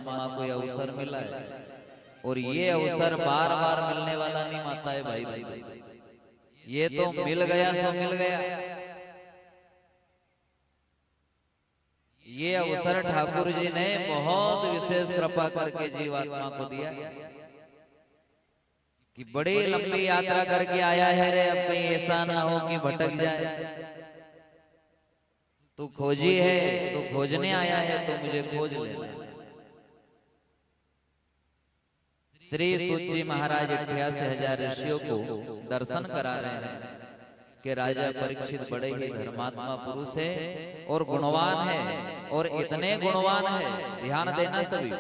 परमात्मा को यह अवसर मिला है, और ये अवसर बार बार मिलने वाला नहीं माता है भाई भाई। ये तो मिल गया सो मिल गया। ये अवसर ठाकुर जी ने बहुत विशेष कृपा करके जीवात्मा को दिया कि बड़ी लंबी यात्रा करके आया है रे, अब कहीं ऐसा ना हो कि भटक जाए। तू खोजी है, तू खोजने आया है तो मुझे खोज लेना। श्री सूत जी महाराज 88,000 ऋषियों को दर्शन करा रहे हैं कि राजा परीक्षित बड़े ही धर्मात्मा पुरुष है और गुणवान है, और इतने गुणवान है, ध्यान देना सभी,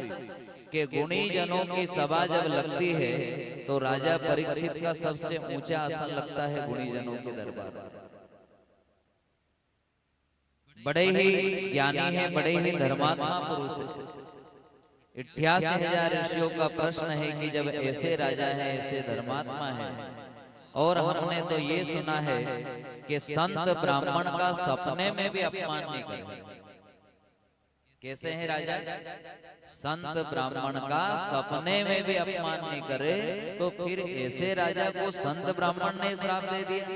कि गुणी जनों की सभा जब लगती है तो राजा परीक्षित का सबसे ऊंचा आसन लगता है गुणी जनों के दरबार। बड़े ही ज्ञानी है, बड़े ही धर्मात्मा पुरुष है। 88,000 ऋषियों का प्रश्न है कि जब ऐसे राजा है, ऐसे धर्मात्मा है, और हमने तो ये सुना है कि संत ब्राह्मण का सपने में भी अपमान नहीं करते। कैसे है राजा? संत ब्राह्मण का सपने में भी अपमान नहीं करे, तो फिर ऐसे राजा को संत ब्राह्मण ने श्राप दे दिया।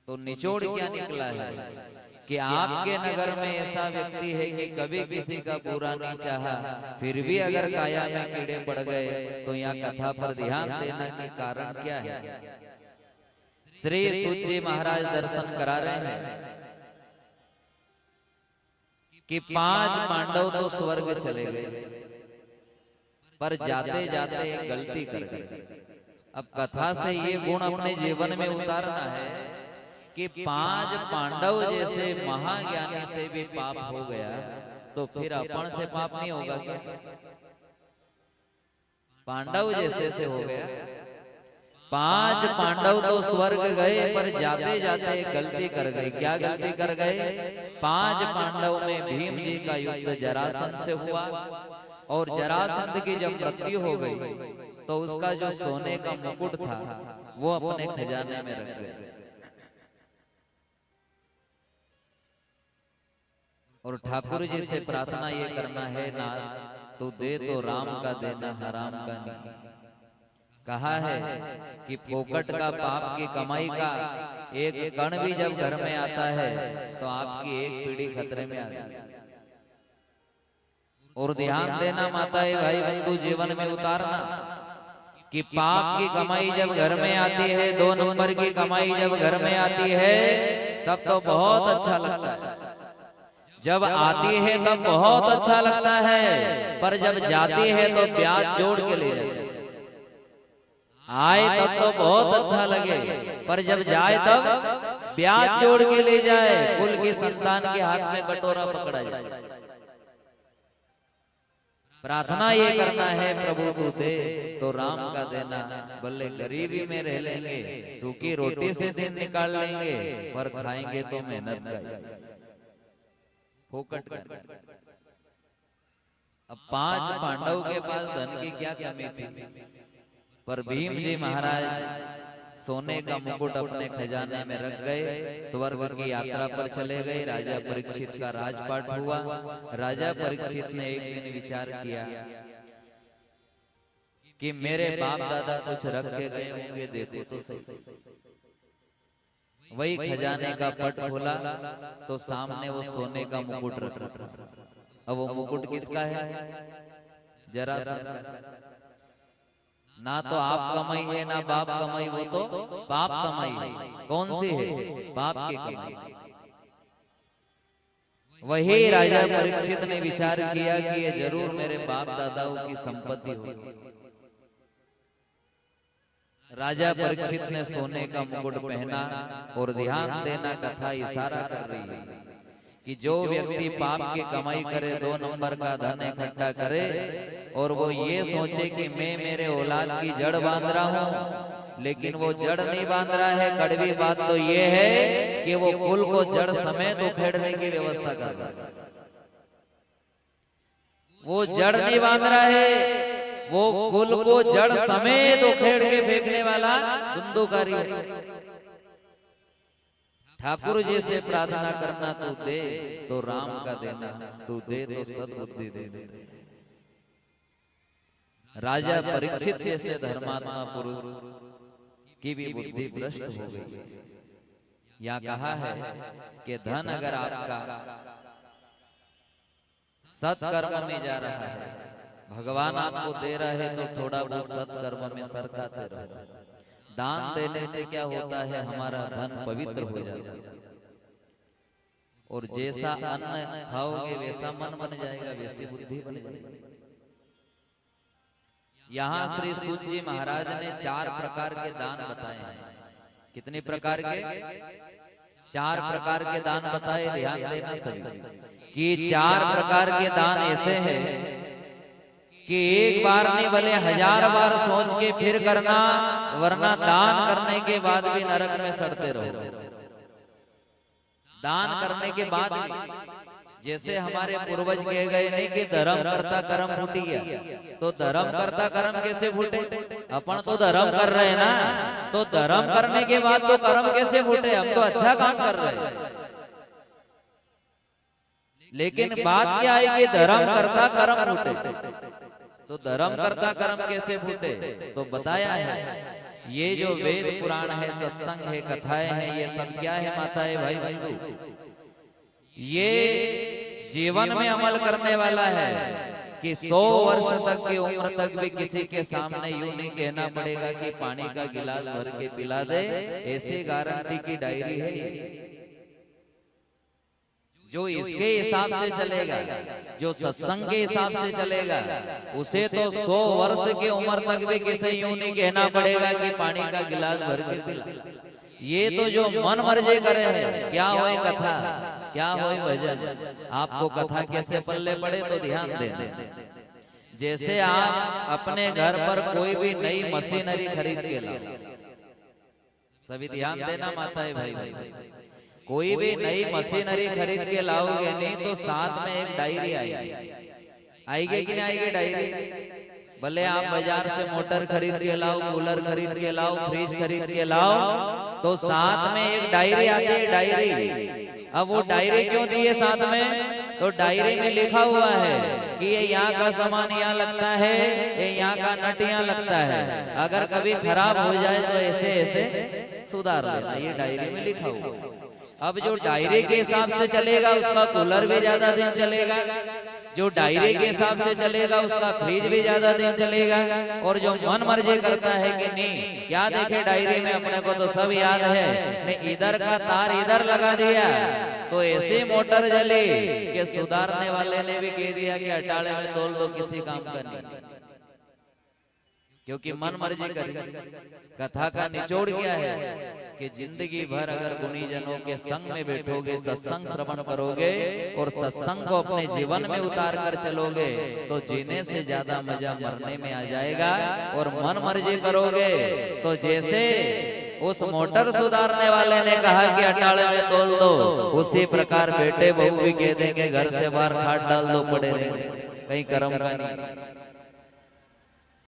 तो निचोड़ क्या निकला है कि आपके नगर में ऐसा व्यक्ति है कि कभी किसी का बुरा नहीं चाहा, फिर भी अगर काया में कीड़े पड़ गए, तो यहाँ कथा पर ध्यान देना कि कारण क्या है। श्री सूत जी महाराज दर्शन करा रहे हैं कि 5 पांडव तो स्वर्ग चले गए, पर जाते जाते एक गलती कर गए। अब कथा से ये गुण अपने जीवन में उतारना है कि 5 पांडव जैसे महाज्ञानी से भी पाप हो गया, तो फिर अपन से पाप नहीं होगा क्या? पांडव जैसे से हो गया। 5 पांडव तो स्वर्ग गए, पर जाते जाते गलती कर गए। क्या गलती कर गए? 5 पांडव में भीम जी का युद्ध जरासंध से हुआ, और जरासंध की जब मृत्यु हो गई तो उसका जो सोने का मुकुट था वो अपने खजाने में रख गए। और ठाकुर जी से प्रार्थना ये करना है, ना तो दे तो राम का देना, हराम का नहीं। कहा है कि फोकट का पाप की कमाई का एक कण भी जब घर में आता है तो आपकी एक पीढ़ी खतरे में आती है। और ध्यान देना माताएं भाई बंधु, जीवन में उतारना कि पाप की कमाई जब घर में आती है, 2 नंबर की कमाई जब घर में आती है, तब तो बहुत अच्छा लगता है। जब आती है तब बहुत अच्छा लगता है, पर जब जाती है तो ब्याज जोड़ के ले जाते हैं। आए तब तो बहुत अच्छा लगे, पर जब जाए तब ब्याज जोड़ के ले जाए। कुल की संतान के हाथ में कटोरा पकड़ा जाए। प्रार्थना ये करना है, प्रभु तू दे तो राम का देना, भले गरीबी में रह लेंगे, सूखी रोटी से दिन निकाल लेंगे, पर खाएंगे तो मेहनत का फोकट का। अब 5 पांडव के पास धन की क्या कमी थी, पर भीम जी महाराज सोने का मुकुट अपने खजाने में रख गए, स्वर्ग की यात्रा पर चले गए। राजा परीक्षित का राजपाट हुआ। राजा परीक्षित ने एक दिन विचार किया कि मेरे बाप दादा कुछ रख के गए होंगे, देखो तो सही। वही खजाने का पट खोला तो सामने वो सोने का मुकुट रखा था। अब वो मुकुट किसका है? जरासंध का। ना तो आप कमाई है ना बाप कमाई, वो तो बाप कमाई है। कौन सी है? बाप की कमाई। वही राजा परीक्षित ने विचार किया कि ये जरूर मेरे बाप दादाओं की संपत्ति होगी। राजा परीक्षित ने सोने का मुकुट पहना, और ध्यान देना कथा इशारा कर रही है कि जो व्यक्ति पाप की कमाई करे, 2 नंबर का धन इकट्ठा करे, और वो ये सोचे कि मैं मेरे औलाद की जड़ बांध रहा हूँ, लेकिन वो जड़ नहीं बांध रहा है। कड़वी बात तो ये है कि वो कुल को जड़ समेत उखेड़ने की व्यवस्था कर रहा है। वो जड़ नहीं बांध रहा है, वो कुल को जड़ समेत उखेड़ के फेंकने वाला धुंधुकारी है। ठाकुर जी से प्रार्थना करना, तू दे तो राम का देना, तू दे तो सद्बुद्धि दे। राजा परीक्षित जैसे धर्मात्मा पुरुष की भी बुद्धि भ्रष्ट हो गई। यहाँ कहा है कि धन अगर आपका सत्कर्म में जा रहा है, भगवान आपको दे रहा है, तो थोड़ा बहुत सत्कर्म में सरकाते रहो। दान देने से क्या होता है, हमारा धन पवित्र हो जाता है, और जैसा अन्न खाओगे वैसा मन बन जाएगा, वैसी बुद्धि बन जाएगी। यहाँ श्री सूत जी महाराज ने 4 प्रकार के दान बताए हैं। कितने प्रकार के? 4 प्रकार के दान बताए। ध्यान देना सभी कि 4 प्रकार के दान ऐसे हैं कि एक बार नहीं भले 1000 बार सोच के फिर करना, वरना दान करने के बाद भी नरक में सड़ते रहो। दान करने के बाद भी, जैसे हमारे पूर्वज कह गए नहीं कि धर्म करता कर्म फूटी गया, तो धर्म करता कर्म कैसे फूटे? अपन तो धर्म कर रहे हैं ना, तो धर्म करने के बाद तो कर्म कैसे फूटे? हम तो अच्छा काम कर रहे हैं, लेकिन बात क्या है कि धर्म करता कर्म फूटे। तो धर्म करता कर्म कैसे फूटे? तो बताया है, ये जो वेद पुराण है, सत्संग है, कथाएं हैं, ये सब क्या है माताएं भाई बंधु? ये जीवन में अमल करने वाला है कि 100 वर्ष तक की उम्र तक भी किसी के सामने यूं नहीं कहना पड़ेगा कि पानी का गिलास भर के पिला दे। ऐसी गारंटी की डायरी है जो इसके हिसाब से चलेगा, जो सत्संग के हिसाब से चलेगा, उसे तो 100 वर्ष की उम्र तक भी किसी यूं नहीं कहना पड़ेगा कि पानी का गिलास भर के पिला। ये तो जो मन मर्जी करे है, क्या होए कथा, क्या होए भजन, आपको कथा कैसे पल्ले पड़े तो ध्यान देना। जैसे आप अपने घर पर कोई भी नई मशीनरी खरीद के लाओ, सभी ध्यान देना माताएं भाई, कोई भी नई मशीनरी खरीद के लाओगे नहीं तो साथ में एक डायरी आएगी कि नहीं आएगी डायरी? भले आप बाजार से मोटर खरीद के लाओ, कूलर खरीद के लाओ, फ्रिज खरीद के लाओ, तो साथ में एक डायरी आती है, डायरी। अब वो डायरी क्यों दी है साथ में? तो डायरी में लिखा हुआ है कि ये यहाँ का सामान यहाँ लगता है, ये यहाँ का नट यहाँ लगता है, अगर कभी खराब हो जाए तो ऐसे ऐसे सुधार लेना, ये डायरी में लिखा हुआ। अब जो डायरी के हिसाब से चलेगा उसका कूलर भी ज्यादा दिन चलेगा, जो डायरी के हिसाब से चलेगा उसका फ्रिज भी ज्यादा दिन चलेगा, और जो मन मर्जी करता है कि नहीं क्या देखे डायरी में, अपने को तो सब याद है, ने इधर का तार इधर लगा दिया तो ऐसी मोटर जली कि सुधारने वाले ने भी कह दिया कि अटाले में तोल दो, किसी काम का नहीं, क्योंकि मन मर्जी कर। कथा का निचोड़ क्या है कि जिंदगी भर अगर गुणी जनों के संग में बैठोगे, सत्संग श्रवण करोगे और सत्संग को अपने जीवन में उतार कर चलोगे, तो जीने से ज्यादा मजा मरने में आ जाएगा। और मन मर्जी करोगे तो जैसे उस मोटर सुधारने वाले ने कहा कि अटाले में तोल दो, उसी प्रकार बेटे बहू भी कह देंगे घर से बाहर खाट डाल दो, पड़े रहेंगे, कहीं कर्म का नहीं।